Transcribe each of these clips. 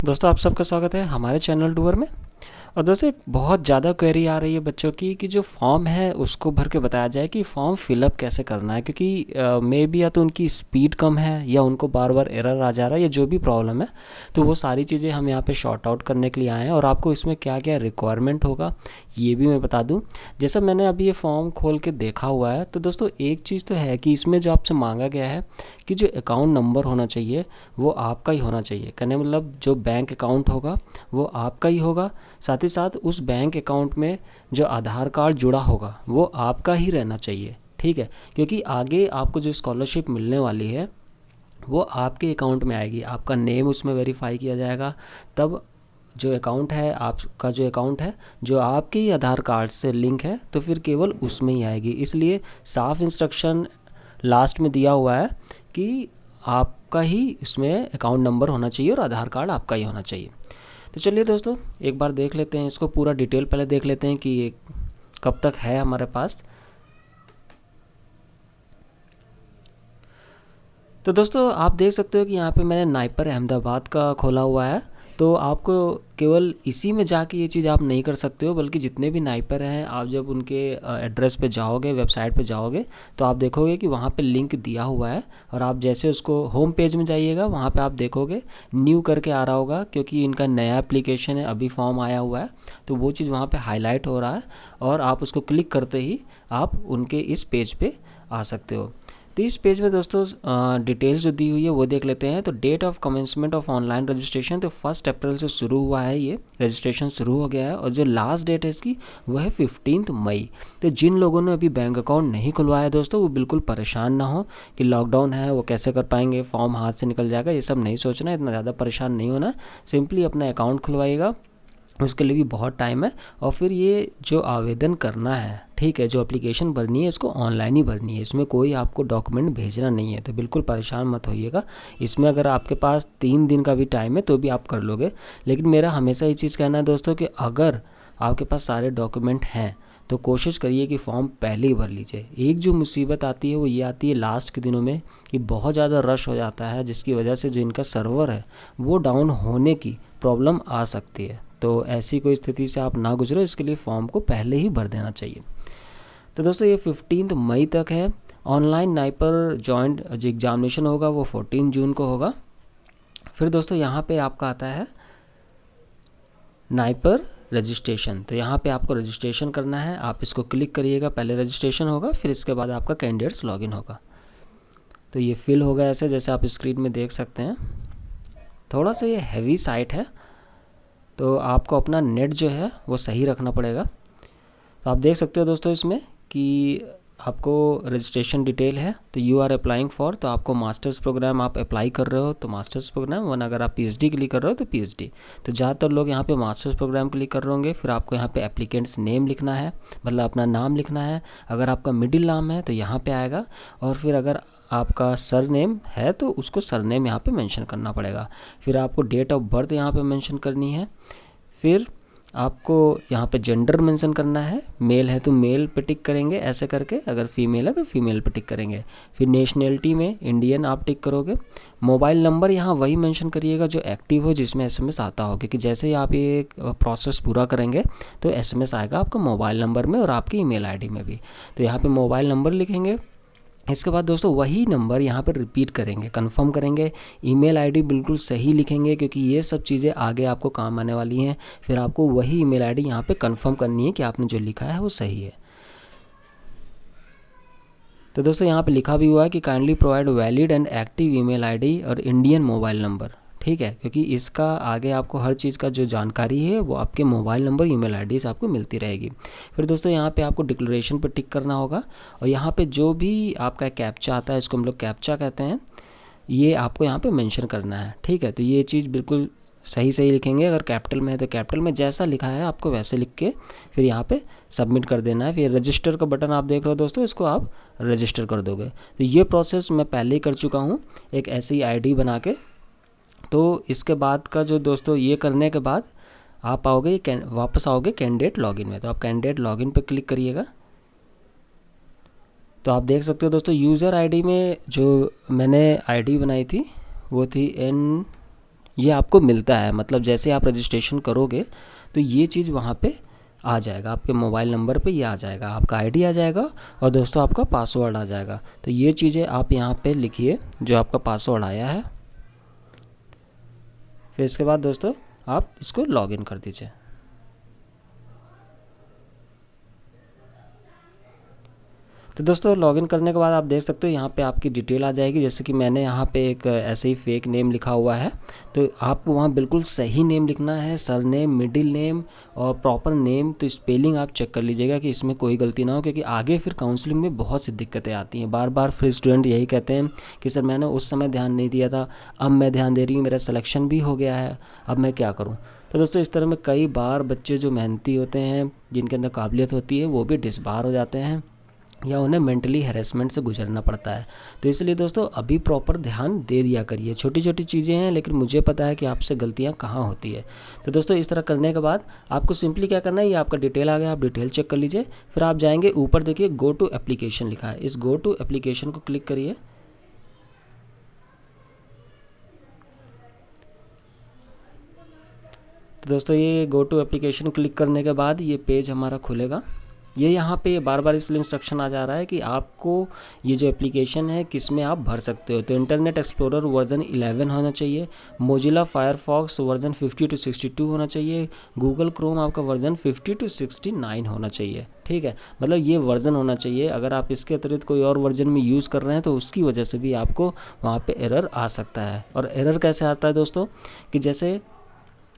दोस्तों आप सबका स्वागत है हमारे चैनल टूर में। और दोस्तों एक बहुत ज़्यादा क्वेरी आ रही है बच्चों की कि जो फॉर्म है उसको भर के बताया जाए कि फॉर्म फिलअप कैसे करना है, क्योंकि मे बी या तो उनकी स्पीड कम है या उनको बार बार एरर आ जा रहा है या जो भी प्रॉब्लम है। तो वो सारी चीज़ें हम यहाँ पे शॉर्ट आउट करने के लिए आए हैं और आपको इसमें क्या क्या रिक्वायरमेंट होगा ये भी मैं बता दूं। जैसा मैंने अभी ये फॉर्म खोल के देखा हुआ है तो दोस्तों एक चीज़ तो है कि इसमें जो आपसे मांगा गया है कि जो अकाउंट नंबर होना चाहिए वो आपका ही होना चाहिए। कहने मतलब जो बैंक अकाउंट होगा वो आपका ही होगा, साथ ही साथ उस बैंक अकाउंट में जो आधार कार्ड जुड़ा होगा वो आपका ही रहना चाहिए। ठीक है, क्योंकि आगे आपको जो स्कॉलरशिप मिलने वाली है वो आपके अकाउंट में आएगी, आपका नेम उसमें वेरीफाई किया जाएगा। तब जो अकाउंट है आपका, जो अकाउंट है जो आपके ही आधार कार्ड से लिंक है तो फिर केवल उसमें ही आएगी। इसलिए साफ इंस्ट्रक्शन लास्ट में दिया हुआ है कि आपका ही इसमें अकाउंट नंबर होना चाहिए और आधार कार्ड आपका ही होना चाहिए। तो चलिए दोस्तों एक बार देख लेते हैं इसको, पूरा डिटेल पहले देख लेते हैं कि ये कब तक है हमारे पास। तो दोस्तों आप देख सकते हो कि यहाँ पे मैंने नाइपर अहमदाबाद का खोला हुआ है। तो आपको केवल इसी में जाके ये चीज़ आप नहीं कर सकते हो, बल्कि जितने भी नाइपर हैं आप जब उनके एड्रेस पे जाओगे, वेबसाइट पे जाओगे तो आप देखोगे कि वहाँ पे लिंक दिया हुआ है। और आप जैसे उसको होम पेज में जाइएगा वहाँ पे आप देखोगे न्यू करके आ रहा होगा, क्योंकि इनका नया एप्लीकेशन है, अभी फॉर्म आया हुआ है तो वो चीज़ वहाँ पर हाईलाइट हो रहा है और आप उसको क्लिक करते ही आप उनके इस पेज पर आ सकते हो। तो इस पेज में दोस्तों डिटेल्स जो दी हुई है वो देख लेते हैं। तो date of commencement of online registration, तो 1 अप्रैल से शुरू हुआ है, ये रजिस्ट्रेशन शुरू हो गया है और जो लास्ट डेट है इसकी वो है 15 मई। तो जिन लोगों ने अभी बैंक अकाउंट नहीं खुलवाया दोस्तों वो बिल्कुल परेशान ना हो कि लॉकडाउन है वो कैसे कर पाएंगे, फॉर्म हाथ से निकल जाएगा, ये सब नहीं सोचना, इतना ज़्यादा परेशान नहीं होना। सिंपली अपना अकाउंट खुलवाइएगा, उसके लिए भी बहुत टाइम है। और फिर ये जो आवेदन करना है, ठीक है, जो एप्लीकेशन भरनी है इसको ऑनलाइन ही भरनी है, इसमें कोई आपको डॉक्यूमेंट भेजना नहीं है। तो बिल्कुल परेशान मत होइएगा। इसमें अगर आपके पास 3 दिन का भी टाइम है तो भी आप कर लोगे। लेकिन मेरा हमेशा ये चीज़ कहना है दोस्तों कि अगर आपके पास सारे डॉक्यूमेंट हैं तो कोशिश करिए कि फॉर्म पहले ही भर लीजिए। एक जो मुसीबत आती है वो ये आती है लास्ट के दिनों में कि बहुत ज़्यादा रश हो जाता है, जिसकी वजह से जो इनका सर्वर है वो डाउन होने की प्रॉब्लम आ सकती है। तो ऐसी कोई स्थिति से आप ना गुजरो, इसके लिए फॉर्म को पहले ही भर देना चाहिए। तो दोस्तों ये 15 मई तक है। ऑनलाइन नाइपर जॉइंट जो एग्जामिनेशन होगा वो 14 जून को होगा। फिर दोस्तों यहाँ पे आपका आता है नाइपर रजिस्ट्रेशन। तो यहाँ पे आपको रजिस्ट्रेशन करना है, आप इसको क्लिक करिएगा, पहले रजिस्ट्रेशन होगा फिर इसके बाद आपका कैंडिडेट्स लॉगिन होगा। तो ये फिल होगा ऐसे जैसे आप स्क्रीन में देख सकते हैं। थोड़ा सा ये हैवी साइट है तो आपको अपना नेट जो है वो सही रखना पड़ेगा। तो आप देख सकते हो दोस्तों इसमें कि आपको रजिस्ट्रेशन डिटेल है। तो यू आर अप्लाइंग फॉर, तो आपको मास्टर्स प्रोग्राम आप अप्लाई कर रहे हो तो मास्टर्स प्रोग्राम, वरना अगर आप पीएचडी के लिए कर रहे हो तो पीएचडी। तो ज़्यादातर लोग यहाँ पे मास्टर्स प्रोग्राम के लिए कर रहे होंगे। फिर आपको यहाँ पे एप्लीकेंट्स नेम लिखना है, मतलब अपना नाम लिखना है। अगर आपका मिडिल नाम है तो यहाँ पे आएगा, और फिर अगर आपका सर नेम है तो उसको सर नेम यहाँ पर मैंशन करना पड़ेगा। फिर आपको डेट ऑफ बर्थ यहाँ पर मैंशन करनी है। फिर आपको यहाँ पे जेंडर मेंशन करना है, मेल है तो मेल पे टिक करेंगे ऐसे करके, अगर फीमेल है तो फीमेल पे टिक करेंगे। फिर नेशनलिटी में इंडियन आप टिक करोगे। मोबाइल नंबर यहाँ वही मेंशन करिएगा जो एक्टिव हो, जिसमें एसएमएस आता हो, क्योंकि जैसे ही आप ये प्रोसेस पूरा करेंगे तो एसएमएस आएगा आपका मोबाइल नंबर में और आपकी ईमेल आईडी में भी। तो यहाँ पे मोबाइल नंबर लिखेंगे। इसके बाद दोस्तों वही नंबर यहाँ पर रिपीट करेंगे, कंफर्म करेंगे। ईमेल आईडी बिल्कुल सही लिखेंगे क्योंकि ये सब चीज़ें आगे आपको काम आने वाली हैं। फिर आपको वही ईमेल आईडी यहाँ पे कंफर्म करनी है कि आपने जो लिखा है वो सही है। तो दोस्तों यहाँ पे लिखा भी हुआ है कि kindly provide valid and active email ID और इंडियन मोबाइल नंबर। ठीक है, क्योंकि इसका आगे आपको हर चीज़ का जो जानकारी है वो आपके मोबाइल नंबर ईमेल आईडी से आपको मिलती रहेगी। फिर दोस्तों यहाँ पे आपको डिक्लेरेशन पर टिक करना होगा, और यहाँ पे जो भी आपका कैप्चा आता है, इसको हम लोग कैप्चा कहते हैं, ये आपको यहाँ पे मेंशन करना है। ठीक है, तो ये चीज़ बिल्कुल सही सही लिखेंगे। अगर कैपिटल में है तो कैपिटल में, जैसा लिखा है आपको वैसे लिख के फिर यहाँ पे सबमिट कर देना है। फिर रजिस्टर का बटन आप देख रहे हो दोस्तों, इसको आप रजिस्टर कर दोगे। तो ये प्रोसेस मैं पहले ही कर चुका हूँ एक ऐसी ID बना के। तो इसके बाद का जो दोस्तों ये करने के बाद आप आओगे वापस आओगे कैंडिडेट लॉगिन में। तो आप कैंडिडेट लॉगिन पे क्लिक करिएगा। तो आप देख सकते हो दोस्तों यूज़र आईडी में जो मैंने आईडी बनाई थी वो थी ये आपको मिलता है, मतलब जैसे आप रजिस्ट्रेशन करोगे तो ये चीज़ वहाँ पे आ जाएगा, आपके मोबाइल नंबर पे ये आ जाएगा, आपका आईडी आ जाएगा और दोस्तों आपका पासवर्ड आ जाएगा। तो ये चीज़ें आप यहाँ पे लिखिए जो आपका पासवर्ड आया है। फिर इसके बाद दोस्तों आप इसको लॉगिन कर दीजिए। तो दोस्तों लॉगिन करने के बाद आप देख सकते हो यहाँ पे आपकी डिटेल आ जाएगी। जैसे कि मैंने यहाँ पे एक ऐसे ही फेक नेम लिखा हुआ है, तो आपको वहाँ बिल्कुल सही नेम लिखना है, सर नेम, मिडिल नेम और प्रॉपर नेम। तो स्पेलिंग आप चेक कर लीजिएगा कि इसमें कोई गलती ना हो, क्योंकि आगे फिर काउंसलिंग में बहुत सी दिक्कतें आती हैं। बार बार फिर स्टूडेंट यही कहते हैं कि सर मैंने उस समय ध्यान नहीं दिया था, अब मैं ध्यान दे रही हूँ, मेरा सिलेक्शन भी हो गया है, अब मैं क्या करूँ। तो दोस्तों इस तरह में कई बार बच्चे जो मेहनती होते हैं, जिनके अंदर काबिलियत होती है, वो भी डिसबार हो जाते हैं या उन्हें मेंटली हैरेसमेंट से गुजरना पड़ता है। तो इसलिए दोस्तों अभी प्रॉपर ध्यान दे दिया करिए। छोटी छोटी चीज़ें हैं लेकिन मुझे पता है कि आपसे गलतियां कहाँ होती है। तो दोस्तों इस तरह करने के बाद आपको सिंपली क्या करना है, ये आपका डिटेल आ गया, आप डिटेल चेक कर लीजिए। फिर आप जाएंगे ऊपर, देखिए गो टू एप्लीकेशन लिखा है, इस गो टू एप्लीकेशन को क्लिक करिए। तो दोस्तों ये गो टू एप्लीकेशन क्लिक करने के बाद ये पेज हमारा खुलेगा। ये यहाँ पे बार बार इसलिए इंस्ट्रक्शन आ जा रहा है कि आपको ये जो एप्लीकेशन है किस में आप भर सकते हो। तो इंटरनेट एक्सप्लोरर वर्जन 11 होना चाहिए, मोजिला फायरफॉक्स वर्जन 50 to 62 होना चाहिए, गूगल क्रोम आपका वर्जन 50 to 69 होना चाहिए। ठीक है, मतलब ये वर्जन होना चाहिए। अगर आप इसके अतिरिक्त कोई और वर्जन में यूज़ कर रहे हैं तो उसकी वजह से भी आपको वहाँ पर एरर आ सकता है। और एरर कैसे आता है दोस्तों, कि जैसे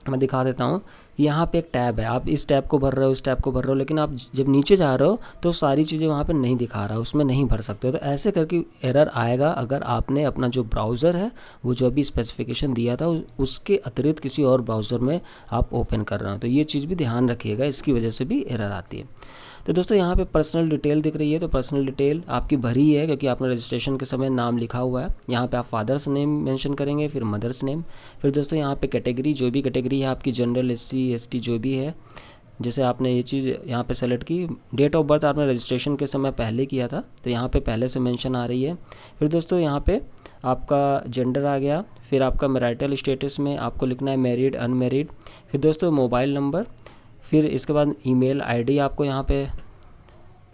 मैं दिखा देता हूँ, यहाँ पे एक टैब है, आप इस टैब को भर रहे हो, इस टैब को भर रहे हो, लेकिन आप जब नीचे जा रहे हो तो सारी चीज़ें वहाँ पे नहीं दिखा रहा, उसमें नहीं भर सकते हो। तो ऐसे करके एरर आएगा अगर आपने अपना जो ब्राउज़र है वो जो अभी स्पेसिफिकेशन दिया था उसके अतिरिक्त किसी और ब्राउज़र में आप ओपन कर रहे हो। तो ये चीज़ भी ध्यान रखिएगा, इसकी वजह से भी एरर आती है। तो दोस्तों यहाँ पे पर्सनल डिटेल दिख रही है, तो पर्सनल डिटेल आपकी भरी है क्योंकि आपने रजिस्ट्रेशन के समय नाम लिखा हुआ है। यहाँ पे आप फादर्स नेम मेंशन करेंगे, फिर मदर्स नेम, फिर दोस्तों यहाँ पे कैटेगरी, जो भी कैटेगरी है आपकी, जनरल, SC ST जो भी है, जैसे आपने ये चीज़ यहाँ पे सेलेक्ट की। डेट ऑफ बर्थ आपने रजिस्ट्रेशन के समय पहले किया था तो यहाँ पे पहले से मेंशन आ रही है। फिर दोस्तों यहाँ पे आपका जेंडर आ गया, फिर आपका मैरिटल स्टेटस में आपको लिखना है मैरिड, अनमैरिड, फिर दोस्तों मोबाइल नंबर, फिर इसके बाद ईमेल आईडी आपको यहाँ पे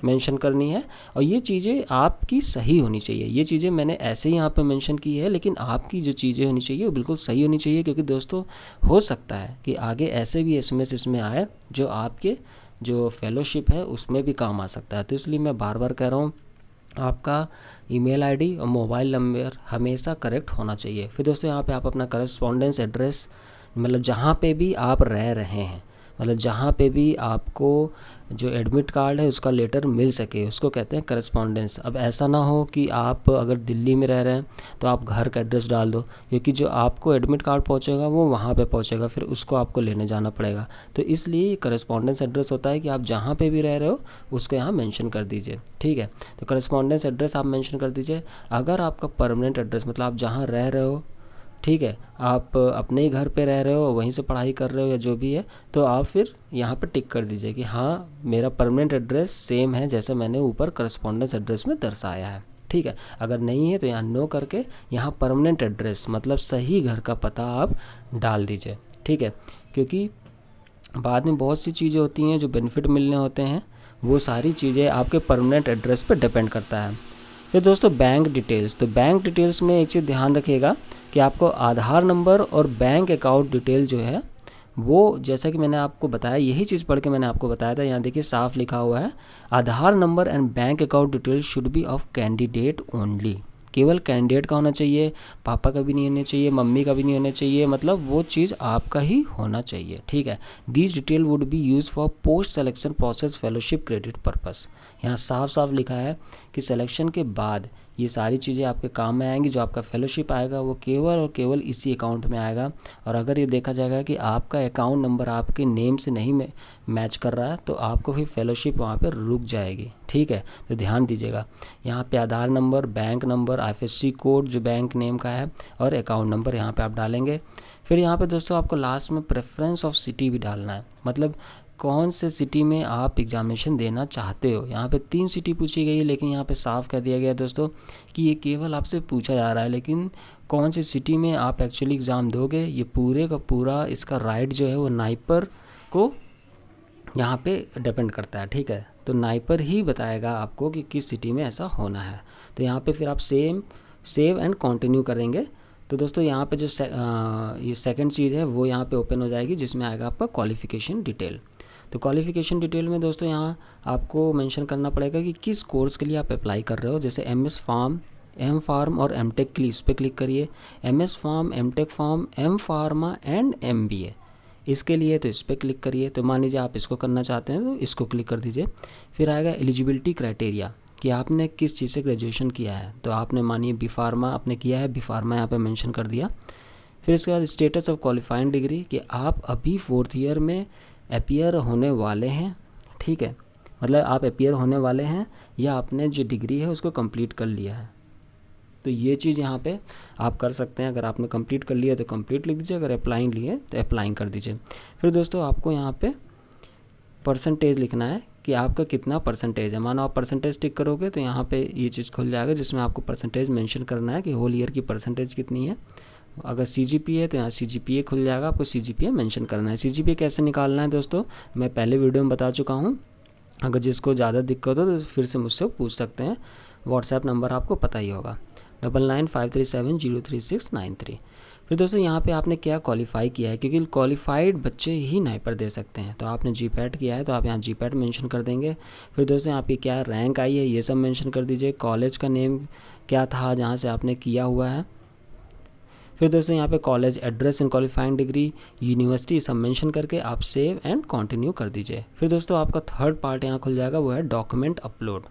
मेंशन करनी है। और ये चीज़ें आपकी सही होनी चाहिए। ये चीज़ें मैंने ऐसे ही यहाँ पे मेंशन की है, लेकिन आपकी जो चीज़ें होनी चाहिए वो बिल्कुल सही होनी चाहिए, क्योंकि दोस्तों हो सकता है कि आगे ऐसे भी SMS इसमें आए जो आपके जो फेलोशिप है उसमें भी काम आ सकता है। तो इसलिए मैं बार बार कह रहा हूँ, आपका ईमेल आईडी और मोबाइल नंबर हमेशा करेक्ट होना चाहिए। फिर दोस्तों यहाँ पे आप अपना करस्पॉन्डेंस एड्रेस, मतलब जहाँ पे भी आप रह रहे हैं, मतलब जहाँ पे भी आपको जो एडमिट कार्ड है उसका लेटर मिल सके, उसको कहते हैं करस्पॉन्डेंस। अब ऐसा ना हो कि आप अगर दिल्ली में रह रहे हैं तो आप घर का एड्रेस डाल दो, क्योंकि जो आपको एडमिट कार्ड पहुँचेगा वो वहाँ पे पहुँचेगा, फिर उसको आपको लेने जाना पड़ेगा। तो इसलिए करस्पॉन्डेंस एड्रेस होता है कि आप जहाँ पे भी रह रहे हो उसको यहाँ मेंशन कर दीजिए। ठीक है, तो करस्पॉन्डेंस एड्रेस आप मेंशन कर दीजिए। अगर आपका परमानेंट एड्रेस, मतलब आप जहाँ रह रहे हो, ठीक है, आप अपने ही घर पे रह रहे हो, वहीं से पढ़ाई कर रहे हो या जो भी है, तो आप फिर यहाँ पर टिक कर दीजिए कि हाँ मेरा परमानेंट एड्रेस सेम है जैसे मैंने ऊपर करस्पॉन्डेंस एड्रेस में दर्शाया है। ठीक है, अगर नहीं है तो यहाँ नो करके यहाँ परमानेंट एड्रेस मतलब सही घर का पता आप डाल दीजिए। ठीक है, क्योंकि बाद में बहुत सी चीज़ें होती हैं जो बेनिफिट मिलने होते हैं, वो सारी चीज़ें आपके परमानेंट एड्रेस पर डिपेंड करता है। फिर दोस्तों बैंक डिटेल्स, तो बैंक डिटेल्स में एक चीज़ ध्यान रखिएगा कि आपको आधार नंबर और बैंक अकाउंट डिटेल जो है वो, जैसा कि मैंने आपको बताया, यही चीज़ पढ़ के मैंने आपको बताया था, यहाँ देखिए साफ लिखा हुआ है, Aadhaar number and bank account detail should be of candidate only. केवल कैंडिडेट का होना चाहिए, पापा का भी नहीं होना चाहिए, मम्मी का भी नहीं होना चाहिए, मतलब वो चीज़ आपका ही होना चाहिए। ठीक है, this detail would be use for post selection process fellowship credit purpose. यहाँ साफ साफ लिखा है कि सिलेक्शन के बाद ये सारी चीज़ें आपके काम में आएंगी। जो आपका फेलोशिप आएगा वो केवल और केवल इसी अकाउंट में आएगा। और अगर ये देखा जाएगा कि आपका अकाउंट नंबर आपके नेम से नहीं मैच कर रहा है तो आपको फिर फेलोशिप वहाँ पर रुक जाएगी। ठीक है, तो ध्यान दीजिएगा, यहाँ पे Aadhaar number, bank number, IFSC code जो बैंक नेम का है और अकाउंट नंबर यहाँ पे आप डालेंगे। फिर यहाँ पे दोस्तों आपको लास्ट में प्रेफरेंस ऑफ सिटी भी डालना है, मतलब कौन से सिटी में आप एग्जामिनेशन देना चाहते हो। यहाँ पे 3 सिटी पूछी गई है, लेकिन यहाँ पे साफ कह दिया गया दोस्तों कि ये केवल आपसे पूछा जा रहा है, लेकिन कौन सी सिटी में आप एक्चुअली एग्ज़ाम दोगे, ये पूरे का पूरा इसका राइट जो है वो नाइपर को यहाँ पे डिपेंड करता है, ठीक है। तो नाइपर ही बताएगा आपको कि किस सिटी में ऐसा होना है। तो यहाँ पे फिर आप सेव एंड कंटिन्यू करेंगे। तो दोस्तों यहाँ पे जो ये सेकंड चीज़ है वो यहाँ पे ओपन हो जाएगी, जिसमें आएगा आपका क्वालिफ़िकेशन डिटेल। तो क्वालिफ़िकेशन डिटेल में दोस्तों यहाँ आपको मेंशन करना पड़ेगा कि किस कोर्स के लिए आप अप्लाई कर रहे हो। जैसे MS फार्म, M फार्म और M टेक के लिए इस पर क्लिक करिए। MS form, M tech form, M pharma and MBA इसके लिए तो इस पर क्लिक करिए। तो मान लीजिए आप इसको करना चाहते हैं तो इसको क्लिक कर दीजिए। फिर आएगा एलिजिबिलिटी क्राइटेरिया कि आपने किस चीज़ से ग्रेजुएशन किया है। तो आपने मानिए बी फार्मा आपने किया है, बी फार्मा यहाँ पे मेंशन कर दिया। फिर इसके बाद स्टेटस ऑफ क्वालिफाइंग डिग्री कि आप अभी 4th ईयर में अपीयर होने वाले हैं, ठीक है। मतलब आप अपीयर होने वाले हैं या आपने जो डिग्री है उसको कंप्लीट कर लिया है। तो ये चीज़ यहाँ पे आप कर सकते हैं। अगर आपने कंप्लीट कर लिया तो कंप्लीट लिख दीजिए, अगर अप्लाइंग लिए तो अप्लाइंग कर दीजिए। फिर दोस्तों आपको यहाँ पे परसेंटेज लिखना है कि आपका कितना परसेंटेज है। मानो आप परसेंटेज टिक करोगे तो यहाँ पे ये चीज़ खुल जाएगा, जिसमें आपको परसेंटेज मेंशन करना है कि होल ईयर की परसेंटेज कितनी है। अगर CGPA है तो यहाँ CGPA खुल जाएगा, आपको CGPA मेंशन करना है। CGPA कैसे निकालना है दोस्तों, मैं पहले वीडियो में बता चुका हूँ। अगर जिसको ज़्यादा दिक्कत हो तो फिर से मुझसे पूछ सकते हैं। व्हाट्सएप नंबर आपको पता ही होगा 9953703693। फिर दोस्तों यहाँ पे आपने क्या क्वालिफाई किया है, क्योंकि क्वालिफाइड बच्चे ही नाइपर दे सकते हैं। तो आपने GPAT किया है तो आप यहाँ GPAT मेंशन कर देंगे। फिर दोस्तों यहाँ पे क्या रैंक आई है ये सब मेंशन कर दीजिए। कॉलेज का नेम क्या था जहाँ से आपने किया हुआ है। फिर दोस्तों यहाँ पे college address and qualifying degree, university सब मेंशन करके आप सेव एंड कंटिन्यू कर दीजिए। फिर दोस्तों आपका थर्ड पार्ट यहाँ खुल जाएगा, वो है डॉक्यूमेंट अपलोड।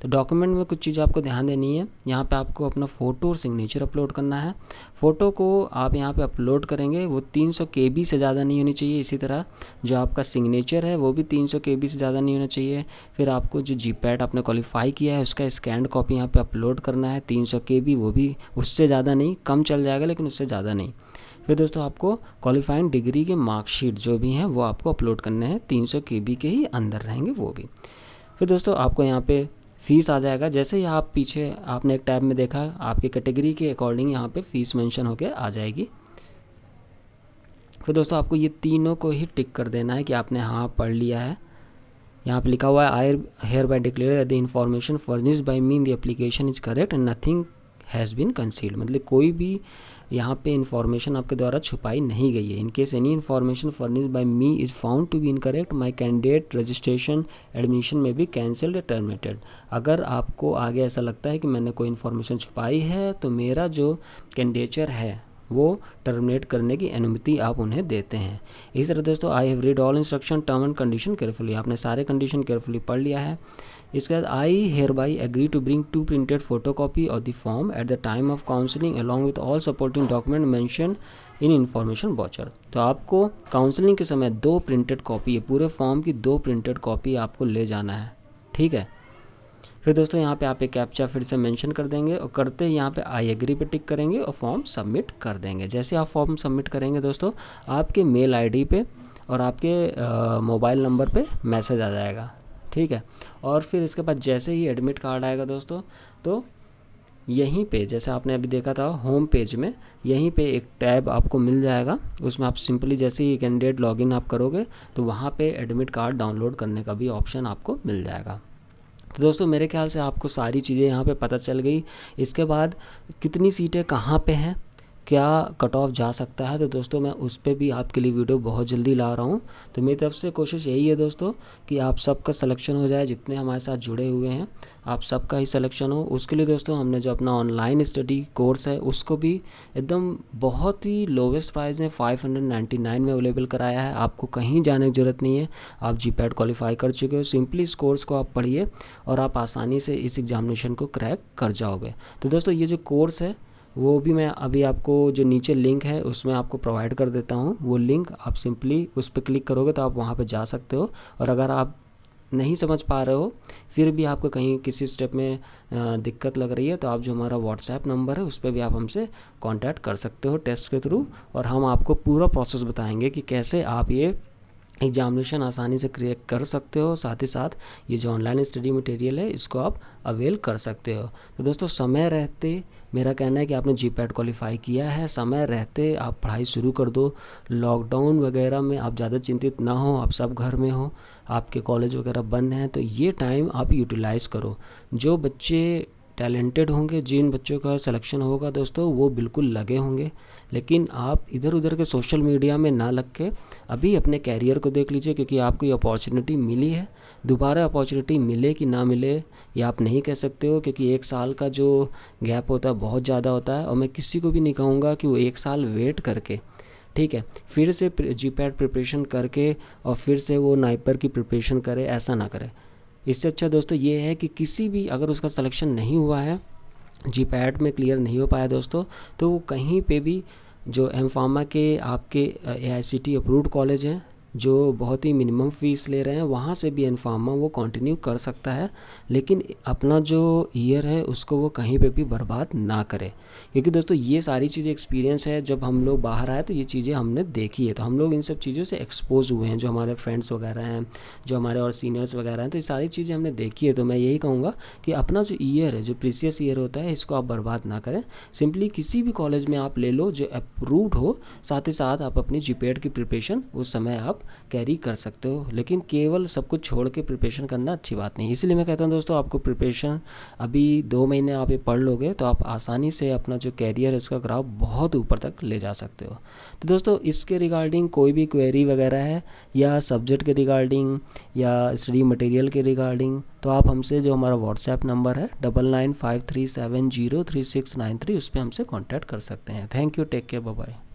तो डॉक्यूमेंट में कुछ चीज़ें आपको ध्यान देनी है। यहाँ पे आपको अपना फ़ोटो और सिग्नेचर अपलोड करना है। फ़ोटो को आप यहाँ पे अपलोड करेंगे वो 300 KB से ज़्यादा नहीं होनी चाहिए। इसी तरह जो आपका सिग्नेचर है वो भी 300 KB से ज़्यादा नहीं होना चाहिए। फिर आपको जो GPAT आपने क्वालिफाई किया है उसका स्कैंड कॉपी यहाँ पे अपलोड करना है 300 KB, वो भी उससे ज़्यादा नहीं, कम चल जाएगा लेकिन उससे ज़्यादा नहीं। फिर दोस्तों आपको क्वालिफाइंग डिग्री के मार्कशीट जो भी हैं वो आपको अपलोड करने हैं, 300 KB के ही अंदर रहेंगे वो भी। फिर दोस्तों आपको यहाँ पे फ़ीस आ जाएगा। जैसे ही आप पीछे आपने एक टैब में देखा, आपके कैटेगरी के अकॉर्डिंग यहाँ पे फ़ीस मेंशन होके आ जाएगी। फिर दोस्तों आपको ये तीनों को ही टिक कर देना है कि आपने हाँ पढ़ लिया है। यहाँ पे लिखा हुआ है I hereby declare the information furnished by me in the application is correct and nothing has been concealed. मतलब कोई भी यहाँ पे इन्फॉर्मेशन आपके द्वारा छुपाई नहीं गई है। In case any information furnished by me is found to be incorrect my candidate registration admission may be cancelled या टर्मिनेटेड। अगर आपको आगे ऐसा लगता है कि मैंने कोई इन्फॉर्मेशन छुपाई है तो मेरा जो कैंडिडेचर है वो टर्मिनेट करने की अनुमति आप उन्हें देते हैं। इसी तरह दोस्तों I have read all instruction term and condition carefully, आपने सारे कंडीशन केयरफुली पढ़ लिया है। इसके बाद I hereby agree to bring 2 printed photo copy of the form at the time of counselling along with all supporting document mention in information voucher. तो आपको counselling के समय 2 प्रिंटेड कॉपी, पूरे फॉर्म की 2 प्रिंटेड कॉपी आपको ले जाना है, ठीक है। फिर दोस्तों यहाँ पे आप एक कैप्चा फिर से मेंशन कर देंगे और करते ही यहाँ पे आई एग्री पे टिक करेंगे और फॉर्म सबमिट कर देंगे। जैसे आप फॉर्म सबमिट करेंगे दोस्तों आपके मेल ID पे और आपके मोबाइल नंबर पे मैसेज आ जाएगा, ठीक है। और फिर इसके बाद जैसे ही एडमिट कार्ड आएगा दोस्तों तो यहीं पे जैसे आपने अभी देखा था होम पेज में यहीं पे एक टैब आपको मिल जाएगा। उसमें आप सिंपली जैसे ही कैंडिडेट लॉगिन आप करोगे तो वहाँ पे एडमिट कार्ड डाउनलोड करने का भी ऑप्शन आपको मिल जाएगा। तो दोस्तों मेरे ख्याल से आपको सारी चीज़ें यहाँ पे पता चल गई। इसके बाद कितनी सीटें कहाँ पे हैं, क्या कट ऑफ जा सकता है, तो दोस्तों मैं उस पर भी आपके लिए वीडियो बहुत जल्दी ला रहा हूँ। तो मेरी तरफ से कोशिश यही है दोस्तों कि आप सबका सिलेक्शन हो जाए, जितने हमारे साथ जुड़े हुए हैं आप सबका ही सिलेक्शन हो। उसके लिए दोस्तों हमने जो अपना ऑनलाइन स्टडी कोर्स है उसको भी एकदम बहुत ही लोवेस्ट प्राइस में 599 में अवेलेबल कराया है। आपको कहीं जाने की ज़रूरत नहीं है, आप GPAT क्वालिफाई कर चुके हो, सिंपली इस कोर्स को आप पढ़िए और आप आसानी से इस एग्जामिनेशन को क्रैक कर जाओगे। तो दोस्तों ये जो कोर्स है वो भी मैं अभी आपको जो नीचे लिंक है उसमें आपको प्रोवाइड कर देता हूँ। वो लिंक आप सिंपली उस पर क्लिक करोगे तो आप वहाँ पर जा सकते हो। और अगर आप नहीं समझ पा रहे हो फिर भी आपको कहीं किसी स्टेप में दिक्कत लग रही है तो आप जो हमारा व्हाट्सएप नंबर है उस पर भी आप हमसे कांटेक्ट कर सकते हो टेस्ट के थ्रू, और हम आपको पूरा प्रोसेस बताएंगे कि कैसे आप ये एग्जामिनेशन आसानी से क्रिएट कर सकते हो। साथ ही साथ ये जो ऑनलाइन स्टडी मटेरियल है इसको आप अवेल कर सकते हो। तो दोस्तों समय रहते मेरा कहना है कि आपने जीपैट क्वालिफाई किया है, समय रहते आप पढ़ाई शुरू कर दो। लॉकडाउन वगैरह में आप ज़्यादा चिंतित ना हो, आप सब घर में हो, आपके कॉलेज वगैरह बंद हैं, तो ये टाइम आप यूटिलाइज़ करो। जो बच्चे टैलेंटेड होंगे, जिन बच्चों का सिलेक्शन होगा दोस्तों, वो बिल्कुल लगे होंगे। लेकिन आप इधर उधर के सोशल मीडिया में ना लग के अभी अपने कैरियर को देख लीजिए, क्योंकि आपको ये अपॉर्चुनिटी मिली है। दोबारा अपॉर्चुनिटी मिले कि ना मिले ये आप नहीं कह सकते हो, क्योंकि 1 साल का जो गैप होता है बहुत ज़्यादा होता है। और मैं किसी को भी नहीं कहूँगा कि वो 1 साल वेट करके, ठीक है, फिर से जीपैट प्रिपरेशन करके और फिर से वो नाइपर की प्रिपरेशन करे, ऐसा ना करे। इससे अच्छा दोस्तों ये है कि किसी भी, अगर उसका सिलेक्शन नहीं हुआ है, जीपैट में क्लियर नहीं हो पाया दोस्तों, तो वो कहीं पे भी जो एम फार्मा के आपके AICTE अप्रूव्ड कॉलेज हैं, जो बहुत ही मिनिमम फ़ीस ले रहे हैं, वहाँ से भी एम फार्मा वो कंटिन्यू कर सकता है। लेकिन अपना जो ईयर है उसको वो कहीं पे भी बर्बाद ना करे, क्योंकि दोस्तों ये सारी चीज़ें एक्सपीरियंस है। जब हम लोग बाहर आए तो ये चीज़ें हमने देखी है, तो हम लोग इन सब चीज़ों से एक्सपोज हुए हैं। जो हमारे फ्रेंड्स वगैरह हैं, जो हमारे और सीनियर्स वगैरह हैं, तो ये सारी चीज़ें हमने देखी है। तो मैं यही कहूँगा कि अपना जो ईयर है, जो प्रीसियस ईयर होता है, इसको आप बर्बाद ना करें। सिंपली किसी भी कॉलेज में आप ले लो जो अप्रूव्ड हो, साथ ही साथ आप अपनी जीपैट की प्रिपरेशन उस समय आप कैरी कर सकते हो। लेकिन केवल सब कुछ छोड़ के प्रिपरेशन करना अच्छी बात नहीं। इसलिए मैं कहता हूँ दोस्तों, आपको प्रिपरेशन अभी 2 महीने आप ये पढ़ लोगे तो आप आसानी से अपना जो कैरियर है उसका ग्राफ बहुत ऊपर तक ले जा सकते हो। तो दोस्तों इसके रिगार्डिंग कोई भी क्वेरी वगैरह है, या सब्जेक्ट के रिगार्डिंग, या स्टडी मटेरियल के रिगार्डिंग, तो आप हमसे, जो हमारा व्हाट्सएप नंबर है 9953703693, उस पर हमसे कॉन्टैक्ट कर सकते हैं। Thank you, take care, bye bye.